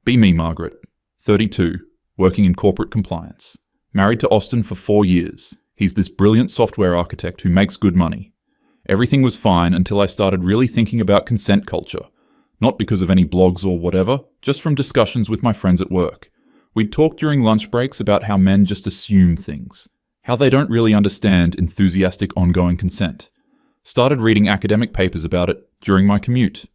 Be me, Margaret. 32, working in corporate compliance. Married to Austin for 4 years. He's this brilliant software architect who makes good money. Everything was fine until I started really thinking about consent culture. Not because of any blogs or whatever, just from discussions with my friends at work. We'd talk during lunch breaks about how men just assume things. How they don't really understand enthusiastic ongoing consent. Started reading academic papers about it during my commute.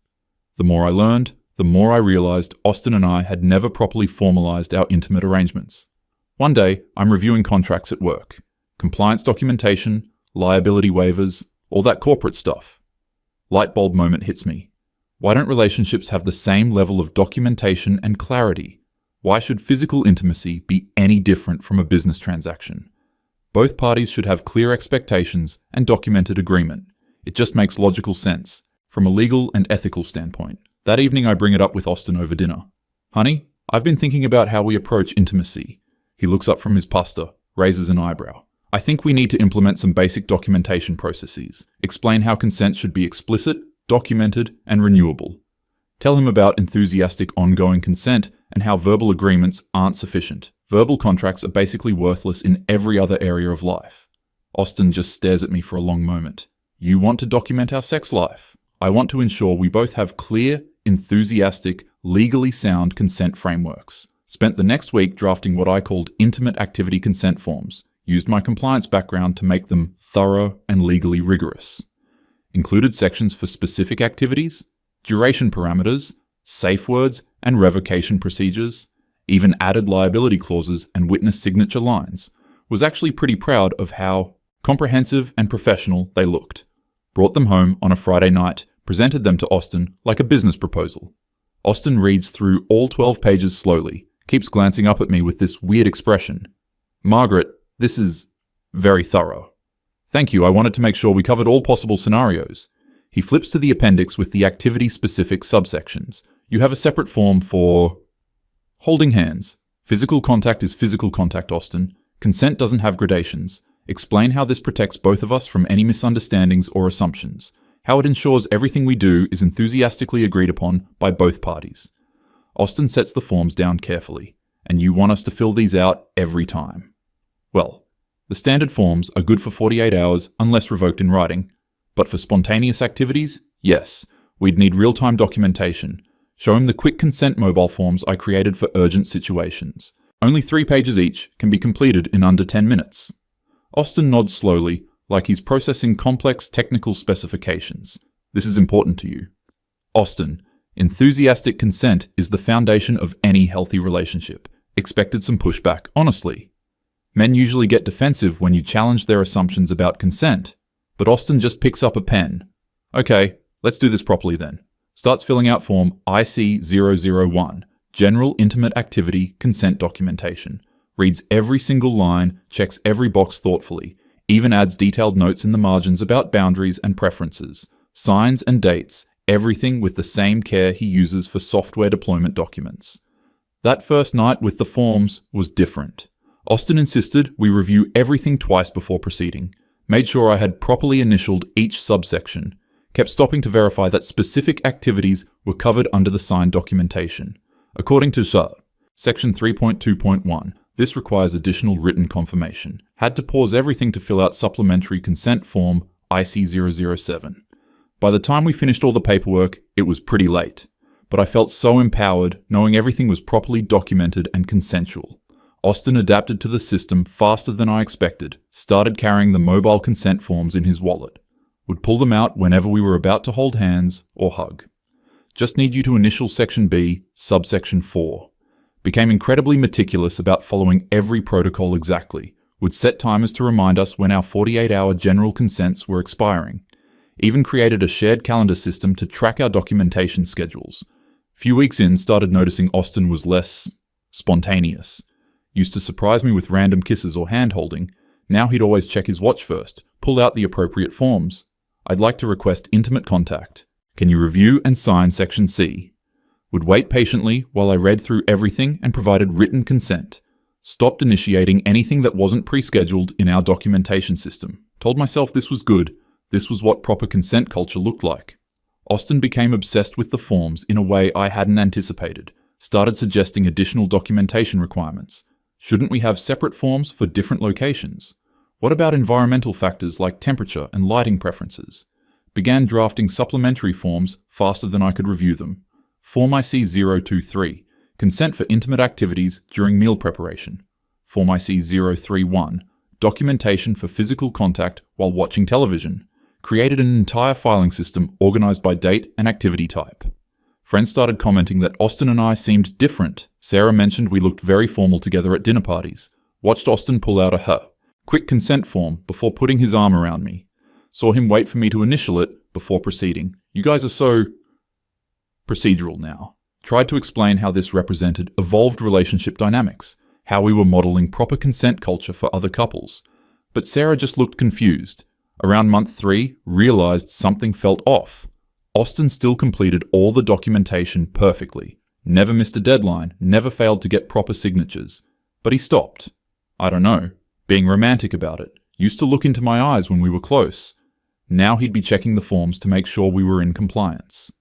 The more I learned, the more I realized Austin and I had never properly formalized our intimate arrangements. One day, I'm reviewing contracts at work. Compliance documentation, liability waivers, all that corporate stuff. Light bulb moment hits me. Why don't relationships have the same level of documentation and clarity? Why should physical intimacy be any different from a business transaction? Both parties should have clear expectations and documented agreement. It just makes logical sense, from a legal and ethical standpoint. That evening I bring it up with Austin over dinner. Honey, I've been thinking about how we approach intimacy. He looks up from his pasta, raises an eyebrow. I think we need to implement some basic documentation processes. Explain how consent should be explicit, documented, and renewable. Tell him about enthusiastic ongoing consent and how verbal agreements aren't sufficient. Verbal contracts are basically worthless in every other area of life. Austin just stares at me for a long moment. You want to document our sex life. I want to ensure we both have clear, enthusiastic, legally sound consent frameworks. Spent the next week drafting what I called intimate activity consent forms. Used my compliance background to make them thorough and legally rigorous. Included sections for specific activities, duration parameters, safe words, and revocation procedures. Even added liability clauses and witness signature lines. Was actually pretty proud of how comprehensive and professional they looked. Brought them home on a Friday night, presented them to Austin like a business proposal. Austin reads through all 12 pages slowly, keeps glancing up at me with this weird expression. Margaret, this is very thorough. Thank you, I wanted to make sure we covered all possible scenarios. He flips to the appendix with the activity-specific subsections. You have a separate form for holding hands. Physical contact is physical contact, Austin. Consent doesn't have gradations. Explain how this protects both of us from any misunderstandings or assumptions. How it ensures everything we do is enthusiastically agreed upon by both parties. Austin sets the forms down carefully, and you want us to fill these out every time. Well, the standard forms are good for 48 hours unless revoked in writing, but for spontaneous activities, yes, we'd need real-time documentation. Show him the quick consent mobile forms I created for urgent situations. Only 3 pages each can be completed in under 10 minutes. Austin nods slowly, like he's processing complex technical specifications. This is important to you. Austin, enthusiastic consent is the foundation of any healthy relationship. Expected some pushback, honestly. Men usually get defensive when you challenge their assumptions about consent, but Austin just picks up a pen. Okay, let's do this properly then. Starts filling out form IC001, General Intimate Activity Consent Documentation. Reads every single line, checks every box thoughtfully, even adds detailed notes in the margins about boundaries and preferences, signs and dates, everything with the same care he uses for software deployment documents. That first night with the forms was different. Austin insisted we review everything twice before proceeding, made sure I had properly initialed each subsection, kept stopping to verify that specific activities were covered under the signed documentation. According to Section 3.2.1, this requires additional written confirmation. Had to pause everything to fill out supplementary consent form IC007. By the time we finished all the paperwork, it was pretty late, but I felt so empowered knowing everything was properly documented and consensual. Austin adapted to the system faster than I expected, started carrying the mobile consent forms in his wallet. Would pull them out whenever we were about to hold hands or hug. Just need you to initial Section B, subsection 4. Became incredibly meticulous about following every protocol exactly. Would set timers to remind us when our 48-hour general consents were expiring. Even created a shared calendar system to track our documentation schedules. Few weeks in, started noticing Austin was less spontaneous. Used to surprise me with random kisses or hand-holding. Now he'd always check his watch first, pull out the appropriate forms. I'd like to request intimate contact. Can you review and sign Section C? Would wait patiently while I read through everything and provided written consent. Stopped initiating anything that wasn't pre-scheduled in our documentation system. Told myself this was good. This was what proper consent culture looked like. Austin became obsessed with the forms in a way I hadn't anticipated. started suggesting additional documentation requirements. Shouldn't we have separate forms for different locations? What about environmental factors like temperature and lighting preferences? Began drafting supplementary forms faster than I could review them. Form IC-023, consent for intimate activities during meal preparation. Form IC-031, documentation for physical contact while watching television. Created an entire filing system organized by date and activity type. Friends started commenting that Austin and I seemed different. Sarah mentioned we looked very formal together at dinner parties. Watched Austin pull out a quick consent form before putting his arm around me. Saw him wait for me to initial it before proceeding. You guys are so procedural now. Tried to explain how this represented evolved relationship dynamics, how we were modeling proper consent culture for other couples. But Sarah just looked confused. Around month 3, realized something felt off. Austin still completed all the documentation perfectly. Never missed a deadline, never failed to get proper signatures. But he stopped. I don't know, being romantic about it. Used to look into my eyes when we were close. Now he'd be checking the forms to make sure we were in compliance.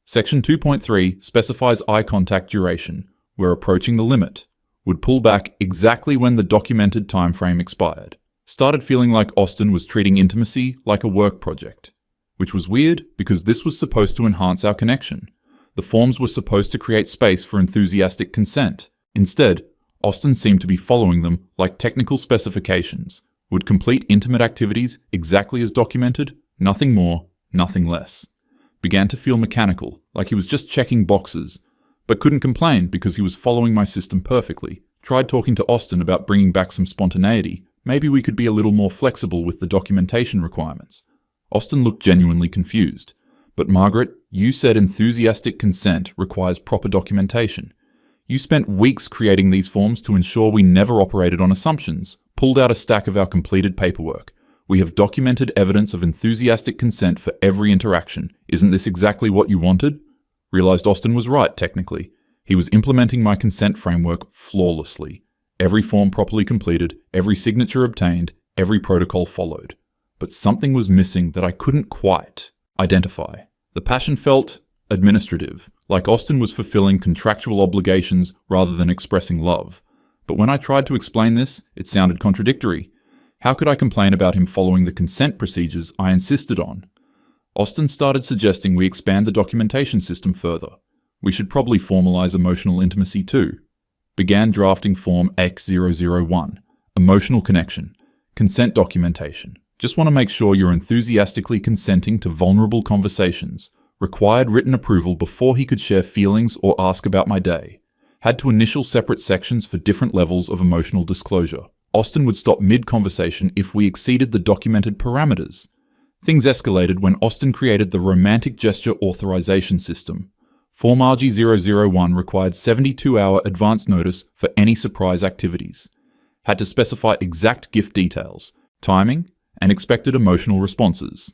Section 2.3 specifies eye contact duration. We're approaching the limit. Would pull back exactly when the documented time frame expired. Started feeling like Austin was treating intimacy like a work project. Which was weird because this was supposed to enhance our connection. The forms were supposed to create space for enthusiastic consent. Instead, Austin seemed to be following them like technical specifications. Would complete intimate activities exactly as documented, nothing more, nothing less. Began to feel mechanical, like he was just checking boxes, but couldn't complain because he was following my system perfectly. Tried talking to Austin about bringing back some spontaneity. Maybe we could be a little more flexible with the documentation requirements. Austin looked genuinely confused. But Margaret, you said enthusiastic consent requires proper documentation. You spent weeks creating these forms to ensure we never operated on assumptions. Pulled out a stack of our completed paperwork. We have documented evidence of enthusiastic consent for every interaction. Isn't this exactly what you wanted? Realized Austin was right, technically. He was implementing my consent framework flawlessly. Every form properly completed, every signature obtained, every protocol followed. But something was missing that I couldn't quite identify. The passion felt administrative, like Austin was fulfilling contractual obligations rather than expressing love. But when I tried to explain this, it sounded contradictory. How could I complain about him following the consent procedures I insisted on? Austin started suggesting we expand the documentation system further. We should probably formalize emotional intimacy too. Began drafting Form X001, emotional connection, consent documentation. Just want to make sure you're enthusiastically consenting to vulnerable conversations. Required written approval before he could share feelings or ask about my day. Had to initial separate sections for different levels of emotional disclosure. Austin would stop mid-conversation if we exceeded the documented parameters. Things escalated when Austin created the romantic gesture authorization system. Form RG001 required 72-hour advance notice for any surprise activities. Had to specify exact gift details, timing, and expected emotional responses.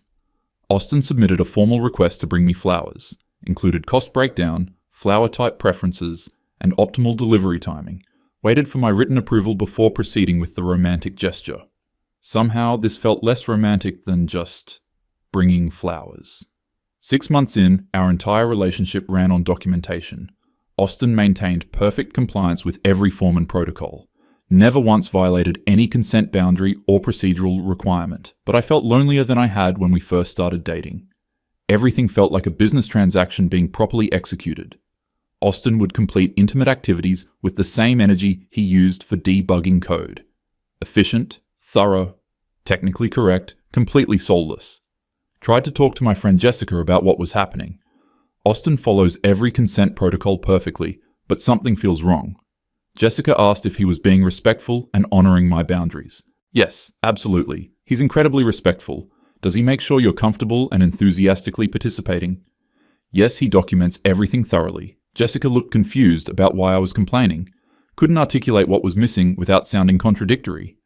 Austin submitted a formal request to bring me flowers, included cost breakdown, flower type preferences, and optimal delivery timing. Waited for my written approval before proceeding with the romantic gesture. Somehow this felt less romantic than just bringing flowers. 6 months in, our entire relationship ran on documentation. Austin maintained perfect compliance with every form and protocol. Never once violated any consent boundary or procedural requirement, but I felt lonelier than I had when we first started dating. Everything felt like a business transaction being properly executed. Austin would complete intimate activities with the same energy he used for debugging code. Efficient, thorough, technically correct, completely soulless. Tried to talk to my friend Jessica about what was happening. Austin follows every consent protocol perfectly, but something feels wrong. Jessica asked if he was being respectful and honoring my boundaries. Yes, absolutely. He's incredibly respectful. Does he make sure you're comfortable and enthusiastically participating? Yes, he documents everything thoroughly. Jessica looked confused about why I was complaining. Couldn't articulate what was missing without sounding contradictory.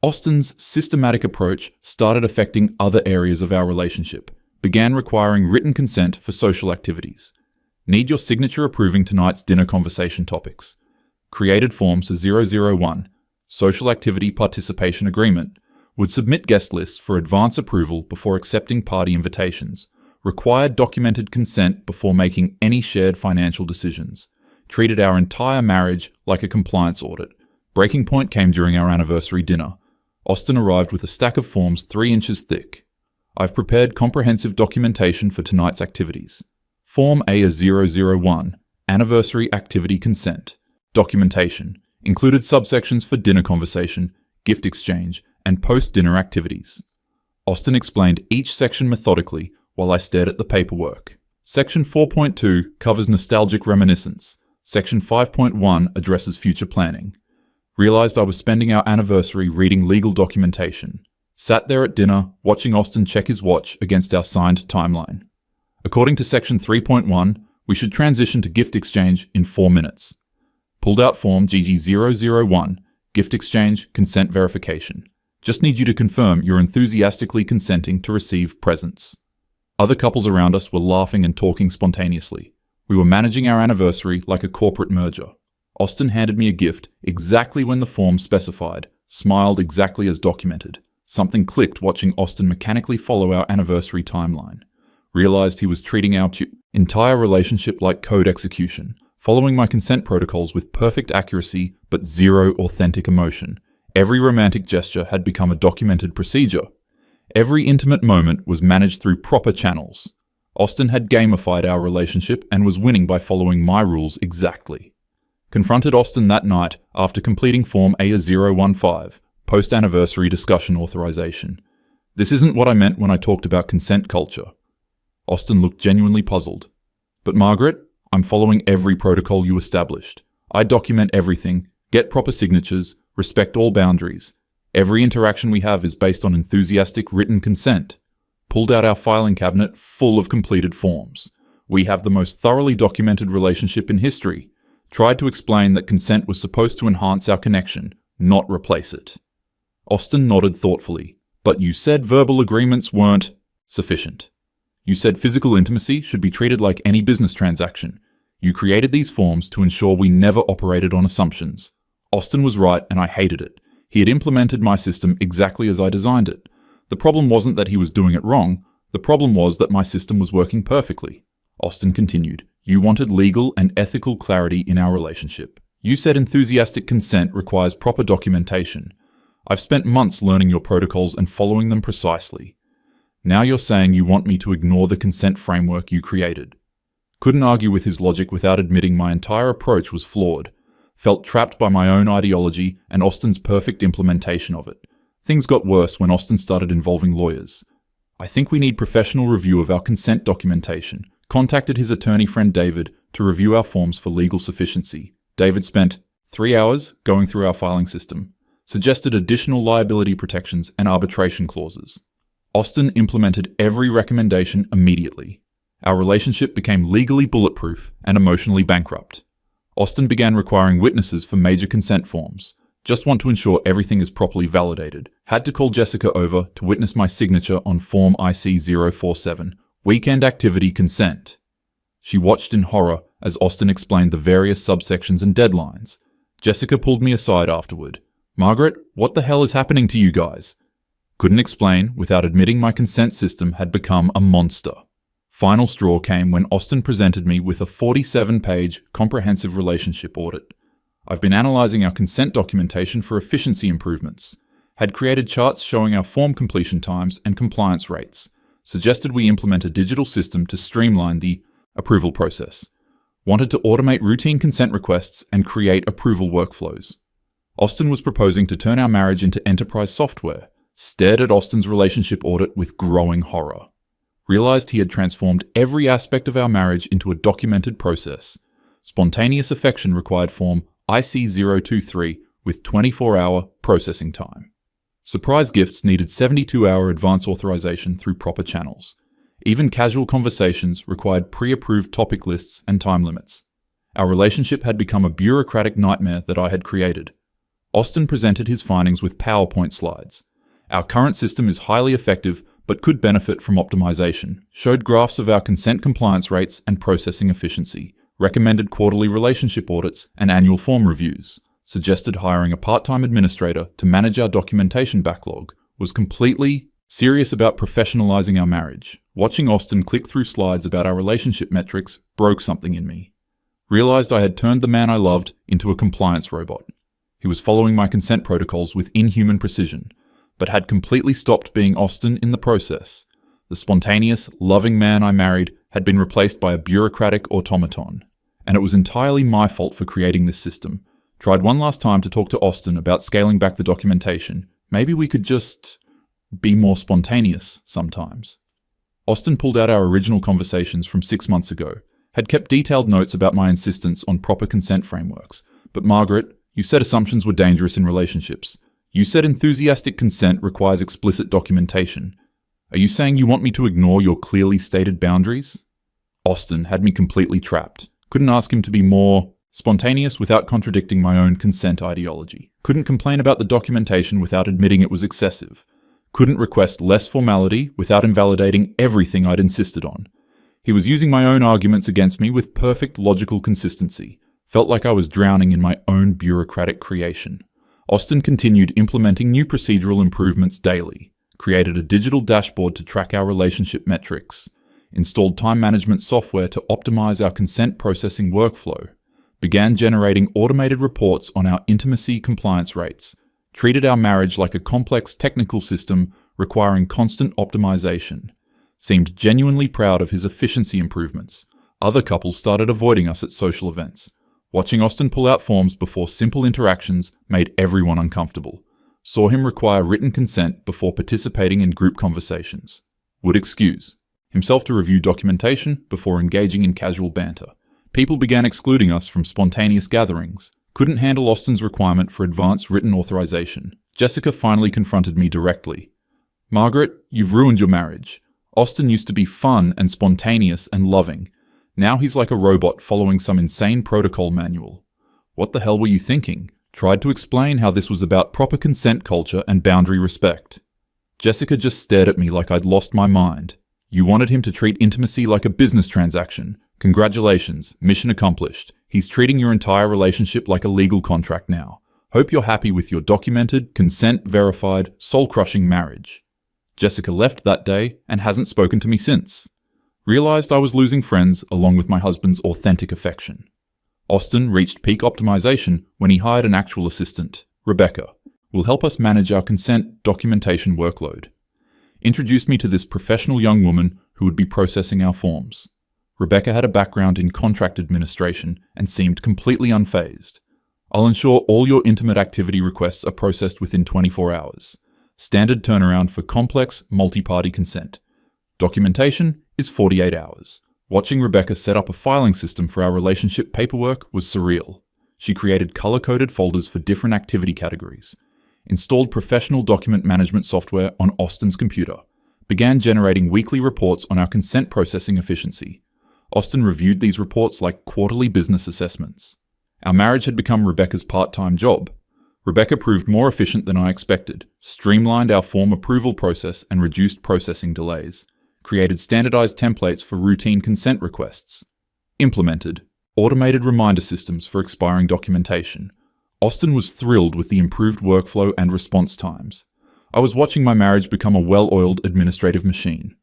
Austin's systematic approach started affecting other areas of our relationship. Began requiring written consent for social activities. Need your signature approving tonight's dinner conversation topics. Created forms for 001, Social Activity Participation Agreement, would submit guest lists for advance approval before accepting party invitations, required documented consent before making any shared financial decisions, treated our entire marriage like a compliance audit. Breaking point came during our anniversary dinner. Austin arrived with a stack of forms 3 inches thick. I've prepared comprehensive documentation for tonight's activities. Form A001, Anniversary Activity Consent. Documentation. Included subsections for dinner conversation, gift exchange, and post-dinner activities. Austin explained each section methodically while I stared at the paperwork. Section 4.2 covers nostalgic reminiscence. Section 5.1 addresses future planning. Realized I was spending our anniversary reading legal documentation. Sat there at dinner, watching Austin check his watch against our signed timeline. According to Section 3.1, we should transition to gift exchange in 4 minutes. Pulled out form GG001, gift exchange consent verification. Just need you to confirm you're enthusiastically consenting to receive presents. Other couples around us were laughing and talking spontaneously. We were managing our anniversary like a corporate merger. Austin handed me a gift exactly when the form specified, smiled exactly as documented. Something clicked watching Austin mechanically follow our anniversary timeline. Realized he was treating our entire relationship like code execution, following my consent protocols with perfect accuracy but zero authentic emotion. Every romantic gesture had become a documented procedure. Every intimate moment was managed through proper channels. Austin had gamified our relationship and was winning by following my rules exactly. Confronted Austin that night after completing Form A015, post-anniversary discussion authorization. This isn't what I meant when I talked about consent culture. Austin looked genuinely puzzled. But Margaret, I'm following every protocol you established. I document everything, get proper signatures, respect all boundaries. Every interaction we have is based on enthusiastic written consent. Pulled out our filing cabinet full of completed forms. We have the most thoroughly documented relationship in history. Tried to explain that consent was supposed to enhance our connection, not replace it. Austin nodded thoughtfully. But you said verbal agreements weren't sufficient. You said physical intimacy should be treated like any business transaction. You created these forms to ensure we never operated on assumptions. Austin was right and I hated it. He had implemented my system exactly as I designed it. The problem wasn't that he was doing it wrong. The problem was that my system was working perfectly. Austin continued. You wanted legal and ethical clarity in our relationship. You said enthusiastic consent requires proper documentation. I've spent months learning your protocols and following them precisely. Now you're saying you want me to ignore the consent framework you created. Couldn't argue with his logic without admitting my entire approach was flawed. Felt trapped by my own ideology and Austin's perfect implementation of it. Things got worse when Austin started involving lawyers. I think we need professional review of our consent documentation. Contacted his attorney friend David to review our forms for legal sufficiency. David spent 3 hours going through our filing system. Suggested additional liability protections and arbitration clauses. Austin implemented every recommendation immediately. Our relationship became legally bulletproof and emotionally bankrupt. Austin began requiring witnesses for major consent forms. Just want to ensure everything is properly validated. Had to call Jessica over to witness my signature on Form IC047, Weekend Activity Consent. She watched in horror as Austin explained the various subsections and deadlines. Jessica pulled me aside afterward. Margaret, what the hell is happening to you guys? Couldn't explain without admitting my consent system had become a monster. Final straw came when Austin presented me with a 47-page comprehensive relationship audit. I've been analyzing our consent documentation for efficiency improvements. Had created charts showing our form completion times and compliance rates. Suggested we implement a digital system to streamline the approval process. Wanted to automate routine consent requests and create approval workflows. Austin was proposing to turn our marriage into enterprise software. Stared at Austin's relationship audit with growing horror. Realized he had transformed every aspect of our marriage into a documented process. Spontaneous affection required Form IC023 with 24-hour processing time. Surprise gifts needed 72-hour advance authorization through proper channels. Even casual conversations required pre-approved topic lists and time limits. Our relationship had become a bureaucratic nightmare that I had created. Austin presented his findings with PowerPoint slides. Our current system is highly effective but could benefit from optimization. Showed graphs of our consent compliance rates and processing efficiency. Recommended quarterly relationship audits and annual form reviews. Suggested hiring a part-time administrator to manage our documentation backlog. Was completely serious about professionalizing our marriage. Watching Austin click through slides about our relationship metrics broke something in me. Realized I had turned the man I loved into a compliance robot. He was following my consent protocols with inhuman precision, but had completely stopped being Austin in the process. The spontaneous, loving man I married had been replaced by a bureaucratic automaton. And it was entirely my fault for creating this system. Tried one last time to talk to Austin about scaling back the documentation. Maybe we could just be more spontaneous sometimes. Austin pulled out our original conversations from 6 months ago, had kept detailed notes about my insistence on proper consent frameworks. But Margaret, you said assumptions were dangerous in relationships. You said enthusiastic consent requires explicit documentation. Are you saying you want me to ignore your clearly stated boundaries? Austin had me completely trapped. Couldn't ask him to be more spontaneous without contradicting my own consent ideology. Couldn't complain about the documentation without admitting it was excessive. Couldn't request less formality without invalidating everything I'd insisted on. He was using my own arguments against me with perfect logical consistency. Felt like I was drowning in my own bureaucratic creation. Austin continued implementing new procedural improvements daily, created a digital dashboard to track our relationship metrics, installed time management software to optimize our consent processing workflow, began generating automated reports on our intimacy compliance rates, treated our marriage like a complex technical system requiring constant optimization, seemed genuinely proud of his efficiency improvements. Other couples started avoiding us at social events. Watching Austin pull out forms before simple interactions made everyone uncomfortable. Saw him require written consent before participating in group conversations. Would excuse himself to review documentation before engaging in casual banter. People began excluding us from spontaneous gatherings. Couldn't handle Austin's requirement for advance written authorization. Jessica finally confronted me directly. Margaret, you've ruined your marriage. Austin used to be fun and spontaneous and loving. Now he's like a robot following some insane protocol manual. What the hell were you thinking? Tried to explain how this was about proper consent culture and boundary respect. Jessica just stared at me like I'd lost my mind. You wanted him to treat intimacy like a business transaction. Congratulations, mission accomplished. He's treating your entire relationship like a legal contract now. Hope you're happy with your documented, consent-verified, soul-crushing marriage. Jessica left that day and hasn't spoken to me since. Realized I was losing friends along with my husband's authentic affection. Austin reached peak optimization when he hired an actual assistant, Rebecca, will help us manage our consent documentation workload. Introduced me to this professional young woman who would be processing our forms. Rebecca had a background in contract administration and seemed completely unfazed. I'll ensure all your intimate activity requests are processed within 24 hours. Standard turnaround for complex, multi-party consent. Documentation is 48 hours. Watching Rebecca set up a filing system for our relationship paperwork was surreal. She created color-coded folders for different activity categories. Installed professional document management software on Austin's computer. Began generating weekly reports on our consent processing efficiency. Austin reviewed these reports like quarterly business assessments. Our marriage had become Rebecca's part-time job. Rebecca proved more efficient than I expected, streamlined our form approval process and reduced processing delays, created standardized templates for routine consent requests, implemented automated reminder systems for expiring documentation. Austin was thrilled with the improved workflow and response times. I was watching my marriage become a well-oiled administrative machine.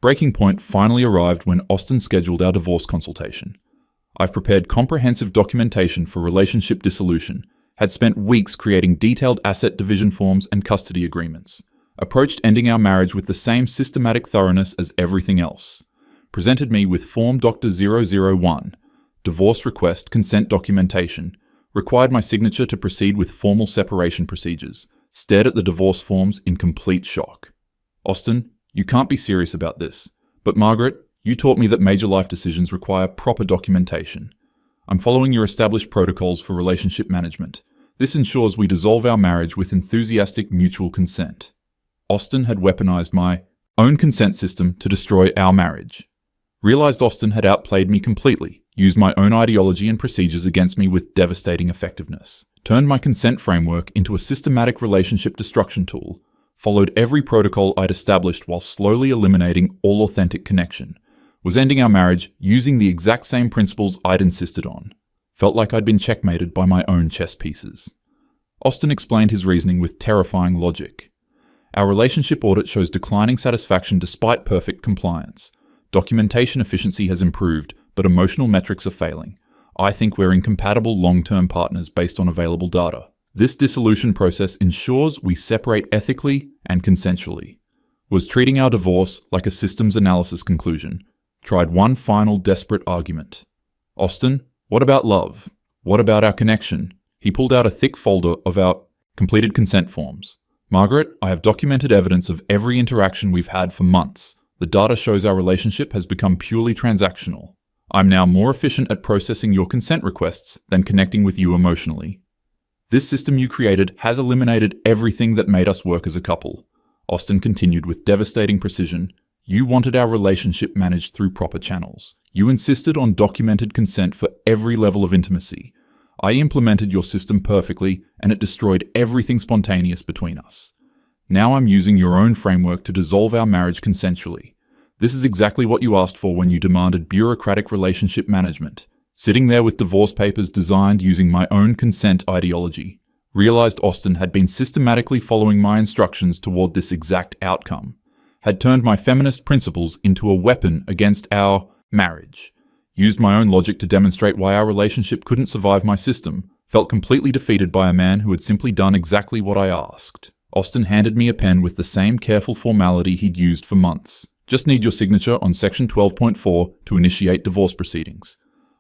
Breaking point finally arrived when Austin scheduled our divorce consultation. I've prepared comprehensive documentation for relationship dissolution, had spent weeks creating detailed asset division forms and custody agreements, approached ending our marriage with the same systematic thoroughness as everything else, presented me with Form Dr. 001, divorce request consent documentation, required my signature to proceed with formal separation procedures, stared at the divorce forms in complete shock. Austin, you can't be serious about this, but Margaret, you taught me that major life decisions require proper documentation. I'm following your established protocols for relationship management. This ensures we dissolve our marriage with enthusiastic mutual consent. Austin had weaponized my own consent system to destroy our marriage. Realized Austin had outplayed me completely, used my own ideology and procedures against me with devastating effectiveness, turned my consent framework into a systematic relationship destruction tool, followed every protocol I'd established while slowly eliminating all authentic connection, was ending our marriage using the exact same principles I'd insisted on. Felt like I'd been checkmated by my own chess pieces. Austin explained his reasoning with terrifying logic. Our relationship audit shows declining satisfaction despite perfect compliance. Documentation efficiency has improved, but emotional metrics are failing. I think we're incompatible long-term partners based on available data. This dissolution process ensures we separate ethically and consensually. Was treating our divorce like a systems analysis conclusion. Tried one final desperate argument. Austin, what about love? What about our connection? He pulled out a thick folder of our completed consent forms. Margaret, I have documented evidence of every interaction we've had for months. The data shows our relationship has become purely transactional. I'm now more efficient at processing your consent requests than connecting with you emotionally. This system you created has eliminated everything that made us work as a couple. Austin continued with devastating precision. You wanted our relationship managed through proper channels. You insisted on documented consent for every level of intimacy. I implemented your system perfectly, and it destroyed everything spontaneous between us. Now I'm using your own framework to dissolve our marriage consensually. This is exactly what you asked for when you demanded bureaucratic relationship management. Sitting there with divorce papers designed using my own consent ideology. Realized Austin had been systematically following my instructions toward this exact outcome. Had turned my feminist principles into a weapon against our marriage. Used my own logic to demonstrate why our relationship couldn't survive my system. Felt completely defeated by a man who had simply done exactly what I asked. Austin handed me a pen with the same careful formality he'd used for months. Just need your signature on section 12.4 to initiate divorce proceedings.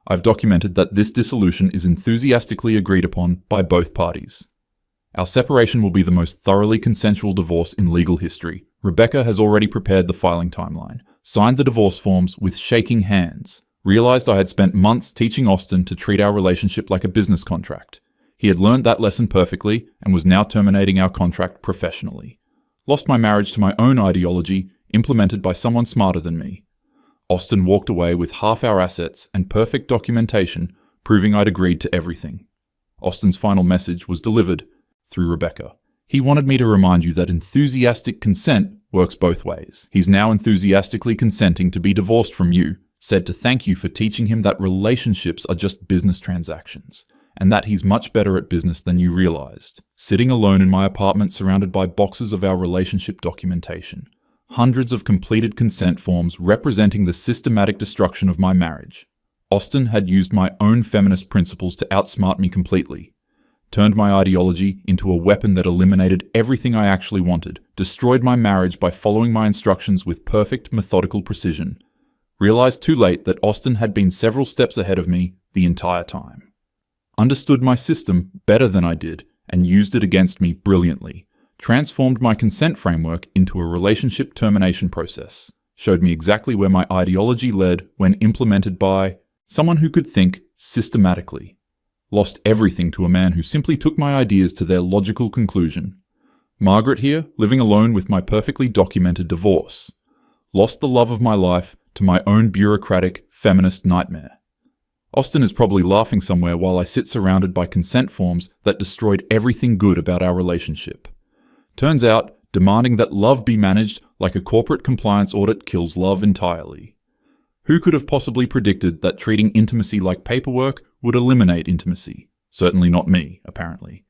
I've documented that this dissolution is enthusiastically agreed upon by both parties. Our separation will be the most thoroughly consensual divorce in legal history. Rebecca has already prepared the filing timeline, signed the divorce forms with shaking hands, realized I had spent months teaching Austin to treat our relationship like a business contract. He had learned that lesson perfectly and was now terminating our contract professionally. Lost my marriage to my own ideology, implemented by someone smarter than me. Austin walked away with half our assets and perfect documentation, proving I'd agreed to everything. Austin's final message was delivered through Rebecca. He wanted me to remind you that enthusiastic consent works both ways. He's now enthusiastically consenting to be divorced from you, said to thank you for teaching him that relationships are just business transactions, and that he's much better at business than you realized. Sitting alone in my apartment surrounded by boxes of our relationship documentation. Hundreds of completed consent forms representing the systematic destruction of my marriage. Austin had used my own feminist principles to outsmart me completely. Turned my ideology into a weapon that eliminated everything I actually wanted. Destroyed my marriage by following my instructions with perfect, methodical precision. Realized too late that Austin had been several steps ahead of me the entire time. Understood my system better than I did and used it against me brilliantly. Transformed my consent framework into a relationship termination process. Showed me exactly where my ideology led when implemented by someone who could think systematically. Lost everything to a man who simply took my ideas to their logical conclusion. Margaret here, living alone with my perfectly documented divorce. Lost the love of my life to my own bureaucratic, feminist nightmare. Austin is probably laughing somewhere while I sit surrounded by consent forms that destroyed everything good about our relationship. Turns out, demanding that love be managed like a corporate compliance audit kills love entirely. Who could have possibly predicted that treating intimacy like paperwork would eliminate intimacy? Certainly not me, apparently.